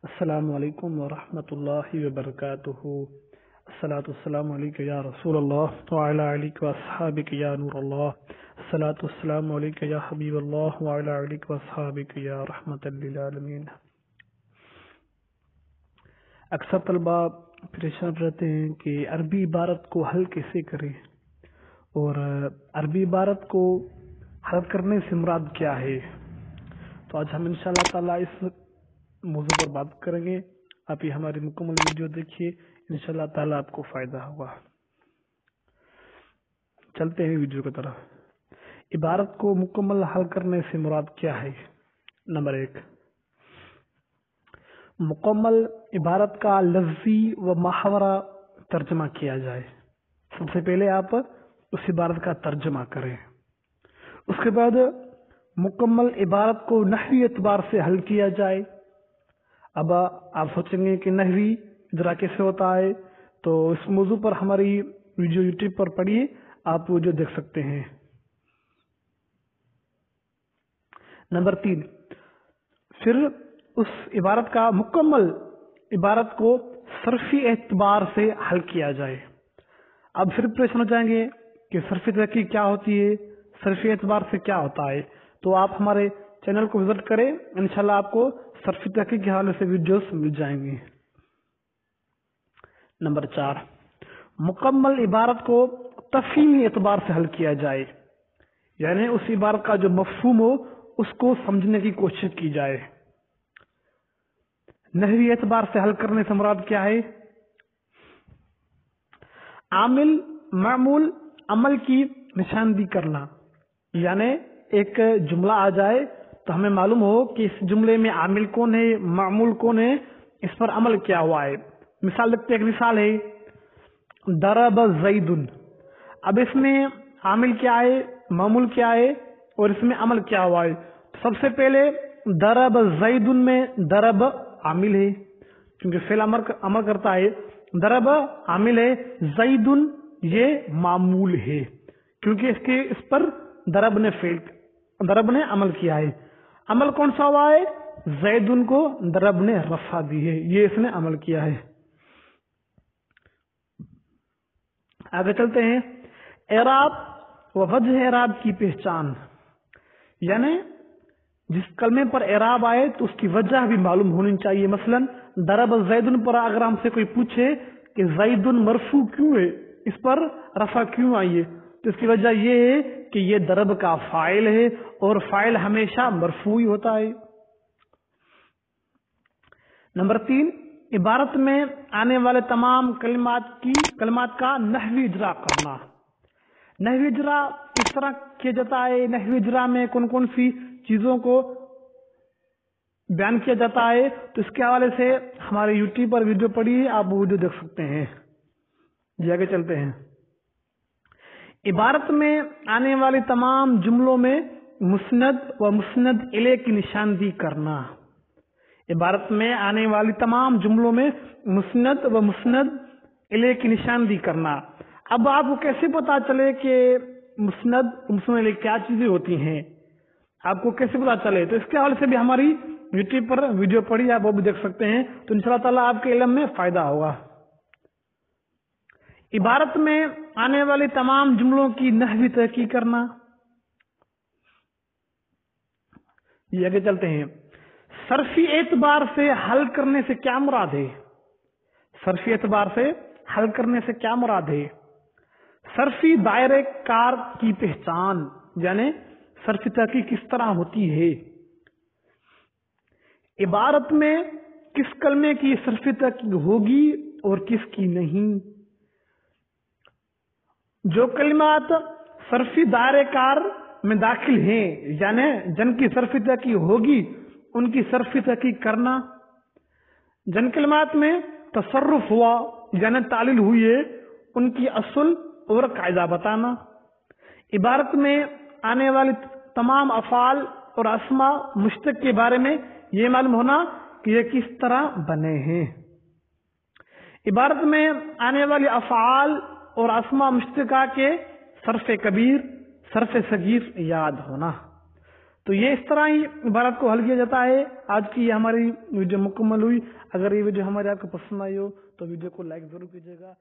السلام علیکم ورحمۃ اللہ وبرکاتہ۔ الصلاۃ والسلام علیک یا رسول اللہ وعلی آلک واصحابک یا نور اللہ۔ الصلاۃ والسلام علیک یا حبیب اللہ وعلی آلک واصحابک یا رحمۃ للعالمین۔ اکثر طلبہ پریشان رہتے ہیں کہ عربی عبارت کو حل کیسے کریں، اور عربی عبارت کو حل کرنے سے مراد کیا ہے۔ تو آج ہم انشاءاللہ تعالیٰ اس موضوع پر بات کریں گے۔ آپ یہ ہماری مکمل ویڈیو دیکھیے، انشاءاللہ تعالیٰ آپ کو فائدہ ہوگا۔ چلتے ہیں ویڈیو کی طرف۔ عبارت کو مکمل حل کرنے سے مراد کیا ہے؟ نمبر 1، مکمل عبارت کا لفظی و محاورہ ترجمہ کیا جائے۔ سب سے پہلے آپ اس عبارت کا ترجمہ کریں، اس کے بعد مکمل عبارت کو نحوی اعتبار سے حل کیا جائے۔ اب آپ سوچیں گے کہ نحوی اجرا کیسے ہوتا ہے، تو اس موضوع پر ہماری ویڈیو یوٹیوب پر پڑھیے، آپ ویڈیو دیکھ سکتے ہیں۔ نمبر 3، پھر اس عبارت کا مکمل عبارت کو صرفی اعتبار سے حل کیا جائے۔ اب پھر پریشان ہو جائیں گے کہ صرفی تحقیق کیا ہوتی ہے، صرفی اعتبار سے کیا ہوتا ہے، تو آپ ہمارے چینل کو وزٹ کریں، انشاءاللہ آپ کو صرفی تحقیق کے حوالے سے ویڈیوز مل جائیں گے۔ نمبر 4، مکمل عبارت کو تفہیمی اعتبار سے حل کیا جائے، یعنی اس عبارت کا جو مفہوم ہو اس کو سمجھنے کی کوشش کی جائے۔ نحوی اعتبار سے حل کرنے سے مراد کیا ہے؟ عامل معمول عمل کی نشاندہی کرنا، یعنی ایک جملہ آ جائے تو ہمیں معلوم ہو کہ اس جملے میں عامل کون ہے، معمول کون ہے، اس پر عمل کیا ہوا ہے۔ مثال دیکھتے ہیں، ایک مثال ہے ضرب زید۔ اب اس میں عامل کیا ہے، معمول کیا ہے، اور اس میں عمل کیا ہوا ہے۔ سب سے پہلے ضرب زید میں ضرب عامل ہے، کیونکہ فعل امر کرتا ہے۔ ضرب عامل ہے، زید یہ معمول ہے، کیونکہ اس پر ضرب نے عمل کیا ہے۔ عمل کون سا ہوا ہے؟ زید کو ضرب نے رفع دی ہے، یہ اس نے عمل کیا ہے۔ آگے چلتے ہیں، اعراب و وجہ اعراب کی پہچان، یعنی جس کلمے پر اعراب آئے تو اس کی وجہ بھی معلوم ہونی چاہیے۔ مثلا ضرب زید پر اگر ہم سے کوئی پوچھے کہ زید مرفوع کیوں ہے، اس پر رفع کیوں آئی ہے، تو اس کی وجہ یہ ہے کہ یہ ضرب کا فاعل ہے، اور فاعل ہمیشہ مرفوع ہی ہوتا ہے۔ نمبر 3، عبارت میں آنے والے تمام کلمات کا نحوی اجرا کرنا۔ نحوی اجرا کس طرح کیا جاتا ہے، نحوی اجرا میں کون کون سی چیزوں کو بیان کیا جاتا ہے، تو اس کے حوالے سے ہمارے یوٹیوب پر ویڈیو پڑھی، آپ ویڈیو دیکھ سکتے ہیں۔ جی آگے چلتے ہیں۔ عبارت میں آنے والی تمام جملوں میں مسند و مسند الیہ کی نشاندہی کرنا۔ عبارت میں آنے والی تمام جملوں میں مسند و مسند الیہ کی نشاندہی کرنا۔ اب آپ کو کیسے پتا چلے کہ مسند و مسند الیہ کیا چیزیں ہوتی ہیں، آپ کو کیسے پتا چلے، تو اس کے حوالے سے بھی ہماری یوٹیوب پر ویڈیو پڑھی، آپ وہ بھی دیکھ سکتے ہیں، تو انشاءاللہ تعالیٰ آپ کے علم میں فائدہ ہوگا۔ عبارت میں آنے والی تمام جملوں کی نحوی تحقیق کرنا۔ یہ آگے چلتے ہیں، صرفی اعتبار سے حل کرنے سے کیا مراد ہے؟ صرفی اعتبار سے حل کرنے سے کیا مراد ہے؟ صرفی دائرہ کار کی پہچان، یعنی صرفی تحقیق کس طرح ہوتی ہے۔ عبارت میں کس کلمے کی صرفی تحقیق ہوگی اور کس کی نہیں۔ جو کلمات صرفی دائرہ کار میں داخل ہیں، یعنی جن کی صرفی تحقیق ہوگی ان کی صرفی تحقیق کرنا۔ جن کلمات میں تصرف ہوا یعنی تعلیل ہوئی ہے، ان کی اصل اور قاعدہ بتانا۔ عبارت میں آنے والی تمام افعال اور اسماء مشتق کے بارے میں یہ معلوم ہونا کہ یہ کس طرح بنے ہیں۔ عبارت میں آنے والی افعال اور اسماء مشتقہ کے صرف کبیر صرف صغیر یاد ہونا. تو یہ اس طرح ہی عبارت کو حل کیا جاتا ہے. آج کی یہ ہماری ویڈیو مکمل ہوئی. اگر یہ ویڈیو ہمارے آپ کو پسند آئی ہو تو ویڈیو کو لائک ضرور کیجیے گا.